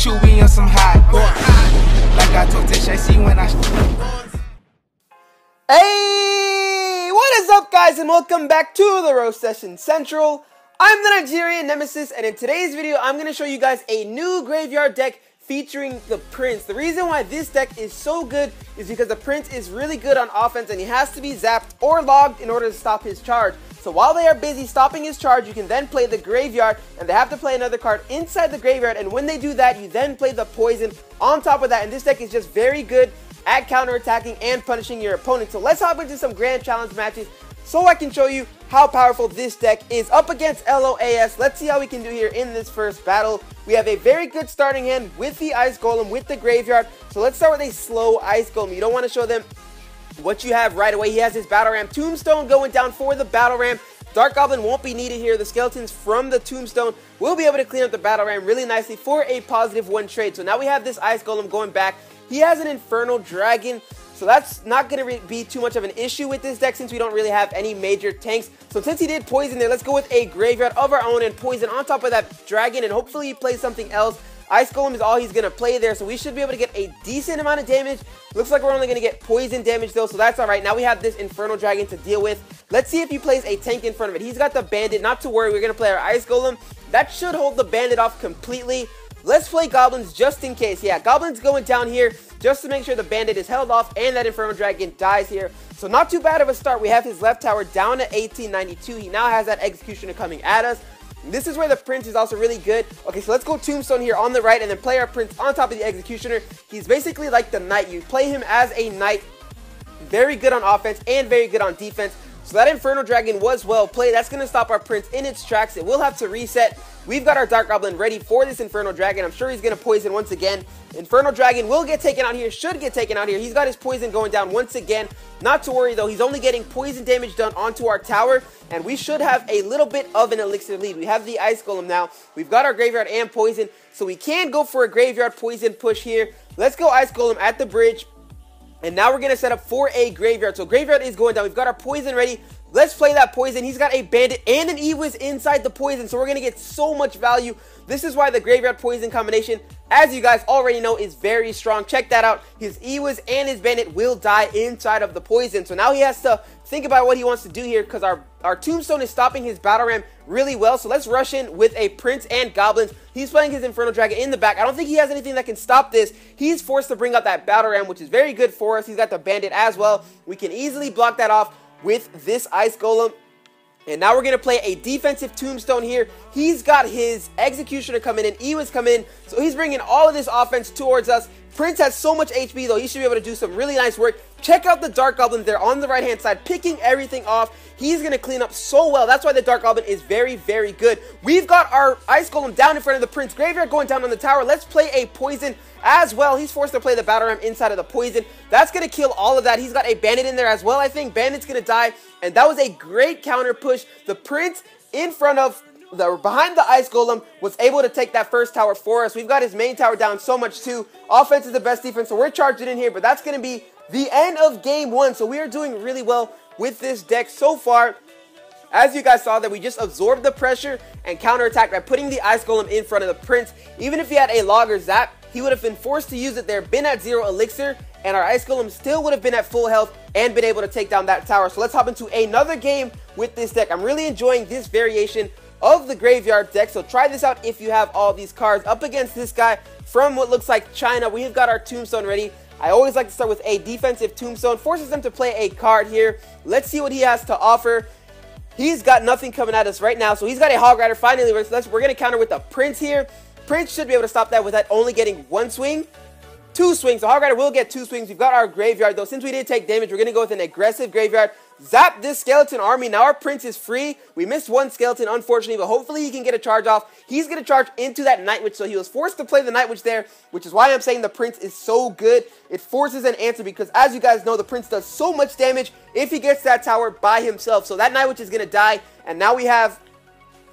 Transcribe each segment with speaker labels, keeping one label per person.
Speaker 1: you, we on some hot. Like I told Tish, I see when I.
Speaker 2: Hey, what is up, guys, and welcome back to the Roast Session Central. I'm the Nigerian Nemesis, and in today's video, I'm going to show you guys a new graveyard deck featuring the Prince. The reason why this deck is so good is because the Prince is really good on offense, and he has to be zapped or logged in order to stop his charge. So while they are busy stopping his charge, you can then play the graveyard, and they have to play another card inside the graveyard, and when they do that, you then play the poison on top of that, and this deck is just very good at counter-attacking and punishing your opponent. So let's hop into some grand challenge matches so I can show you how powerful this deck is up against LOAS. Let's see how we can do here in this first battle. We have a very good starting hand with the Ice Golem, with the graveyard. So let's start with a slow Ice Golem. You don't want to show them what you have right away. He has his Battle Ram Tombstone going down for the Battle Ram. Dark Goblin won't be needed here. The skeletons from the Tombstone will be able to clean up the Battle Ram really nicely for a +1 trade. So now we have this Ice Golem going back. He has an Infernal Dragon, so that's not going to be too much of an issue with this deck since we don't really have any major tanks. So since he did poison there, let's go with a graveyard of our own and poison on top of that dragon, and hopefully he plays something else. Ice Golem is all he's going to play there, so we should be able to get a decent amount of damage. Looks like we're only going to get poison damage though, so that's alright. Now we have this Infernal Dragon to deal with. Let's see if he plays a tank in front of it. He's got the Bandit, not to worry. We're going to play our Ice Golem. That should hold the Bandit off completely. Let's play Goblins just in case. Yeah, Goblins going down here just to make sure the Bandit is held off and that Infernal Dragon dies here. So not too bad of a start. We have his left tower down at 1892. He now has that Executioner coming at us. This is where the Prince is also really good. Okay, so let's go Tombstone here on the right and then play our Prince on top of the Executioner. He's basically like the Knight. You play him as a Knight. Very good on offense and very good on defense. So that Infernal Dragon was well played. That's going to stop our Prince in its tracks. It will have to reset. We've got our Dark Goblin ready for this Infernal Dragon. I'm sure he's going to poison once again. Infernal Dragon will get taken out here, should get taken out here. He's got his poison going down once again. Not to worry though, he's only getting poison damage done onto our tower, and we should have a little bit of an elixir lead. We have the Ice Golem now. We've got our graveyard and poison, so we can go for a graveyard poison push here. Let's go Ice Golem at the bridge. And now we're going to set up for a graveyard. So graveyard is going down. We've got our poison ready. Let's play that poison. He's got a Bandit and an Ewiz inside the poison, so we're going to get so much value. This is why the graveyard poison combination, as you guys already know, is very strong. Check that out. His Ewiz and his Bandit will die inside of the poison. So now he has to think about what he wants to do here because our Tombstone is stopping his Battle Ram really well. So let's rush in with a Prince and Goblins. He's playing his Infernal Dragon in the back. I don't think he has anything that can stop this. He's forced to bring up that Battle Ram, which is very good for us. He's got the Bandit as well. We can easily block that off with this Ice Golem. And now we're going to play a defensive Tombstone here. He's got his Executioner coming in, Ewiz coming in, so he's bringing all of this offense towards us. Prince has so much HP though, he should be able to do some really nice work. Check out the Dark Goblin there on the right hand side, picking everything off. He's going to clean up so well. That's why the Dark Goblin is very, very good. We've got our Ice Golem down in front of the Prince. Graveyard going down on the tower. Let's play a poison as well. He's forced to play the Battle Ram inside of the poison. That's going to kill all of that. He's got a Bandit in there as well. I think Bandit's going to die, and that was a great counter push. The Prince in front of behind the Ice Golem was able to take that first tower for us. We've got his main tower down so much too. Offense is the best defense, so we're charging in here, but that's going to be the end of game one. So we are doing really well with this deck so far. As you guys saw, that we just absorbed the pressure and counterattacked by putting the Ice Golem in front of the Prince. Even if he had a Logger Zap, he would have been forced to use it there, been at 0 elixir, and our Ice Golem still would have been at full health and been able to take down that tower. So let's hop into another game with this deck. I'm really enjoying this variation of the graveyard deck, so try this out if you have all these cards. Up against this guy from what looks like China, we've got our Tombstone ready. I always like to start with a defensive Tombstone, forces them to play a card here. Let's see what he has to offer. He's got nothing coming at us right now, so he's got a Hog Rider. Finally, we're going to counter with the Prince here. Prince should be able to stop that without only getting 1 swing. 2 swings. So Hog Rider will get 2 swings. We've got our graveyard though. Since we didn't take damage, we're going to go with an aggressive graveyard. Zap this skeleton army. Now our Prince is free. We missed 1 skeleton, unfortunately, but hopefully he can get a charge off. He's going to charge into that Night Witch, so he was forced to play the Night Witch there, which is why I'm saying the Prince is so good. It forces an answer because, as you guys know, the Prince does so much damage if he gets that tower by himself. So that Night Witch is going to die, and now we have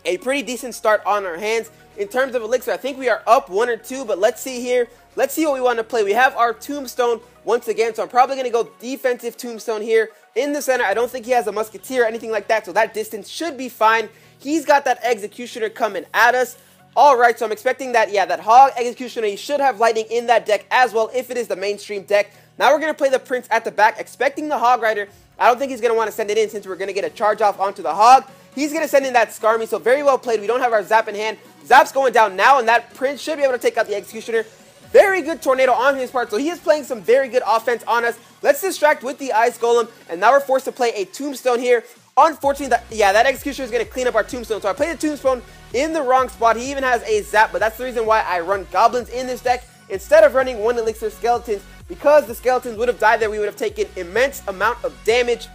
Speaker 2: a pretty decent start on our hands. In terms of elixir, I think we are up 1 or 2, but let's see here. Let's see what we want to play. We have our Tombstone once again, so I'm probably going to go defensive Tombstone here in the center. I don't think he has a Musketeer or anything like that, so that distance should be fine. He's got that Executioner coming at us. Alright, so I'm expecting that, yeah, that Hog Executioner, he should have Lightning in that deck as well if it is the mainstream deck. Now we're going to play the Prince at the back, expecting the Hog Rider. I don't think he's going to want to send it in since we're going to get a charge off onto the Hog. He's going to send in that Skarmy, so very well played. We don't have our Zap in hand. Zap's going down now, and that Prince should be able to take out the Executioner. Very good Tornado on his part, so he is playing some very good offense on us. Let's distract with the Ice Golem, and now we're forced to play a Tombstone here. Unfortunately, that Executioner is going to clean up our Tombstone, so I played the Tombstone in the wrong spot. He even has a Zap, but that's the reason why I run Goblins in this deck instead of running 1 Elixir Skeletons, because the Skeletons would have died there. We would have taken immense amount of damage,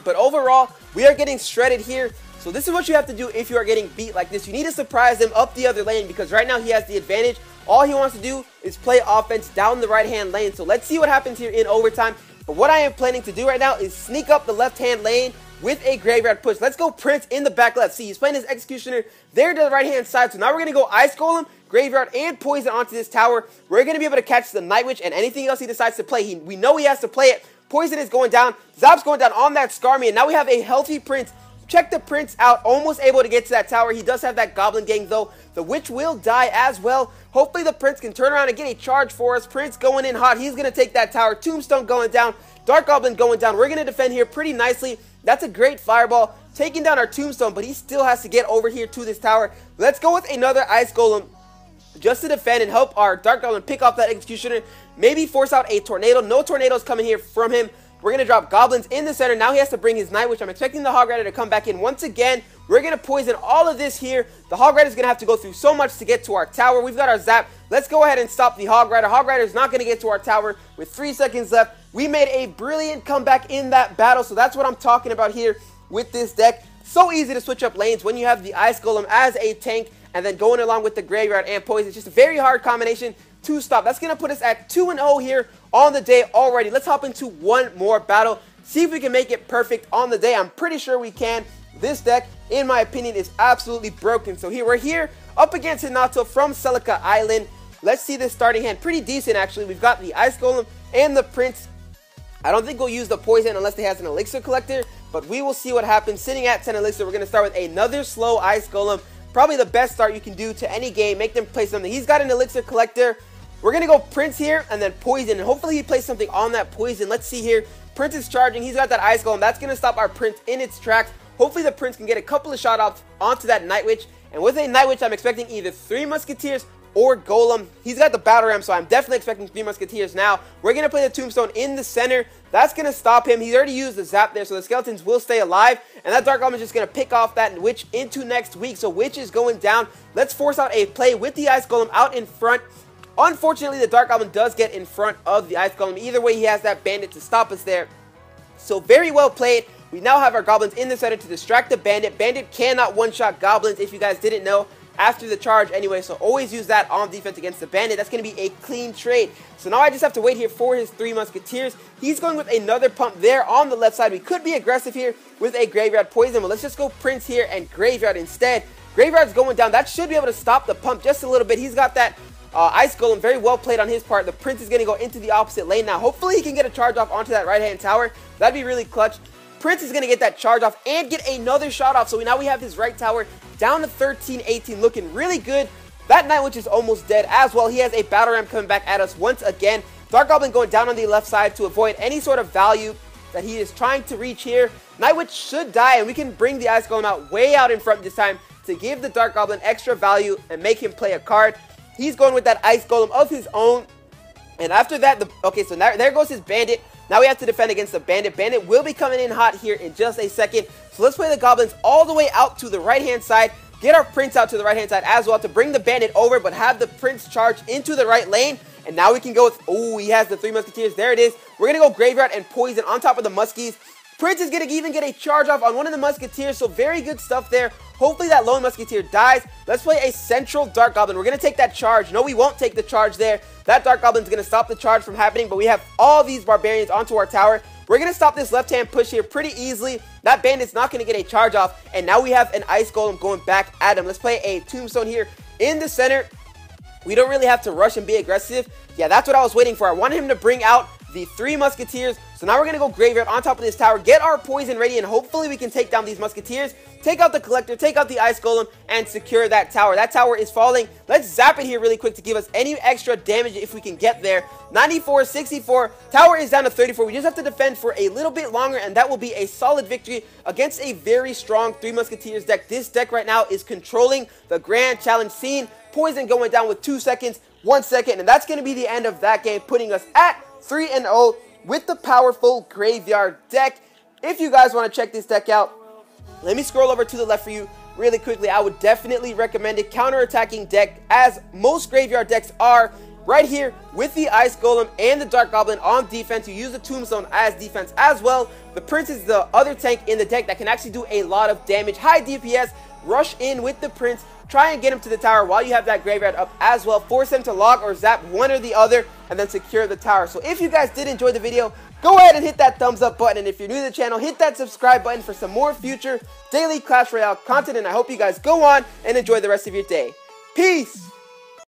Speaker 2: but overall, we are getting shredded here. So this is what you have to do if you are getting beat like this. You need to surprise him up the other lane, because right now he has the advantage. All he wants to do is play offense down the right-hand lane. So let's see what happens here in overtime. But what I am planning to do right now is sneak up the left-hand lane with a Graveyard Push. Let's go Prince in the back left. See, he's playing his Executioner there to the right-hand side. So now we're going to go Ice Golem, Graveyard, and Poison onto this tower. We're going to be able to catch the Night Witch and anything else he decides to play. We know he has to play it. Poison is going down. Zap's going down on that Skarmy, and now we have a healthy Prince. Check the Prince out, almost able to get to that tower. He does have that Goblin Gang though. The Witch will die as well. Hopefully the Prince can turn around and get a charge for us. Prince going in hot. He's going to take that tower. Tombstone going down. Dark Goblin going down. We're going to defend here pretty nicely. That's a great Fireball. Taking down our Tombstone, but he still has to get over here to this tower. Let's go with another Ice Golem just to defend and help our Dark Goblin pick off that Executioner. Maybe force out a Tornado. No Tornadoes coming here from him. We're going to drop Goblins in the center. Now he has to bring his Night Witch. I'm expecting the Hog Rider to come back in once again. We're going to poison all of this here. The Hog Rider is going to have to go through so much to get to our tower. We've got our Zap. Let's go ahead and stop the Hog Rider. Hog Rider is not going to get to our tower with 3 seconds left. We made a brilliant comeback in that battle, so that's what I'm talking about here with this deck. So easy to switch up lanes when you have the Ice Golem as a tank and then going along with the Graveyard and Poison. It's just a very hard combination to stop. That's going to put us at 2-0 here on the day already. Let's hop into one more battle. See if we can make it perfect on the day. I'm pretty sure we can. This deck, in my opinion, is absolutely broken. So here we're here up against Hinato from Celica Island. Let's see this starting hand. Pretty decent, actually. We've got the Ice Golem and the Prince. I don't think we'll use the Poison unless they has an Elixir Collector, but we will see what happens. Sitting at 10 Elixir, we're going to start with another slow Ice Golem. Probably the best start you can do to any game. Make them play something. He's got an Elixir Collector. We're going to go Prince here and then Poison, and hopefully he plays something on that Poison. Let's see here. Prince is charging. He's got that Ice Golem. That's going to stop our Prince in its tracks. Hopefully the Prince can get a couple of shot offs onto that Night Witch. And with a Night Witch, I'm expecting either 3 Musketeers or Golem. He's got the Battle Ram, so I'm definitely expecting 3 Musketeers now. We're going to play the Tombstone in the center. That's going to stop him. He's already used the Zap there, so the Skeletons will stay alive. And that Dark Goblin is just going to pick off that Witch into next week. So Witch is going down. Let's force out a play with the Ice Golem out in front. Unfortunately, the Dark Goblin does get in front of the Ice Golem. Either way, he has that Bandit to stop us there. So very well played. We now have our Goblins in the center to distract the Bandit. Bandit cannot one-shot Goblins, if you guys didn't know, after the charge anyway. So always use that on defense against the Bandit. That's going to be a clean trade. So now I just have to wait here for his 3 Musketeers. He's going with another pump there on the left side. We could be aggressive here with a Graveyard Poison, but let's just go Prince here and Graveyard instead. Graveyard's going down. That should be able to stop the pump just a little bit. He's got that Ice Golem, very well played on his part. The Prince is going to go into the opposite lane now. Hopefully he can get a charge off onto that right-hand tower. That'd be really clutch. Prince is going to get that charge off and get another shot off. So now we have his right tower down to 13-18, looking really good. That Night Witch is almost dead as well. He has a Battle Ram coming back at us once again. Dark Goblin going down on the left side to avoid any sort of value that he is trying to reach here. Night Witch should die, and we can bring the Ice Golem out way out in front this time to give the Dark Goblin extra value and make him play a card. He's going with that Ice Golem of his own. And after that, so now there goes his Bandit. Now we have to defend against the Bandit. Bandit will be coming in hot here in just a second. So let's play the Goblins all the way out to the right-hand side. Get our Prince out to the right-hand side as well to bring the Bandit over, but have the Prince charge into the right lane. And now we can go with, oh, he has the 3 Musketeers. There it is. We're going to go Graveyard and Poison on top of the Muskies. Prince is going to even get a charge off on one of the Musketeers, so very good stuff there. Hopefully that lone Musketeer dies. Let's play a central Dark Goblin. We're going to take that charge. No, we won't take the charge there. That Dark Goblin is going to stop the charge from happening, but we have all these Barbarians onto our tower. We're going to stop this left-hand push here pretty easily. That Bandit's not going to get a charge off, and now we have an Ice Golem going back at him. Let's play a Tombstone here in the center. We don't really have to rush and be aggressive. Yeah, that's what I was waiting for. I wanted him to bring out the 3 Musketeers so So now we're going to go graveyard on top of this tower, get our poison ready, and hopefully we can take down these musketeers, take out the collector, take out the ice golem, and secure that tower. That tower is falling. Let's zap it here really quick to give us any extra damage if we can get there. 94, 64, tower is down to 34. We just have to defend for a little bit longer, and that will be a solid victory against a very strong Three Musketeers deck. This deck right now is controlling the Grand Challenge scene. Poison going down with 2 seconds, 1 second, and that's going to be the end of that game, putting us at 3-0 with the powerful graveyard deck. If you guys want to check this deck out, let me scroll over to the left for you really quickly. I would definitely recommend it. Counter-attacking deck, as most graveyard decks are. Right here with the Ice Golem and the Dark Goblin on defense. You use the Tombstone as defense as well. The Prince is the other tank in the deck that can actually do a lot of damage. High DPS, rush in with the Prince. Try and get him to the tower while you have that graveyard up as well. Force him to log or zap one or the other and then secure the tower. So if you guys did enjoy the video, go ahead and hit that thumbs up button. And if you're new to the channel, hit that subscribe button for some more future daily Clash Royale content. And I hope you guys go on and enjoy the rest of your day. Peace!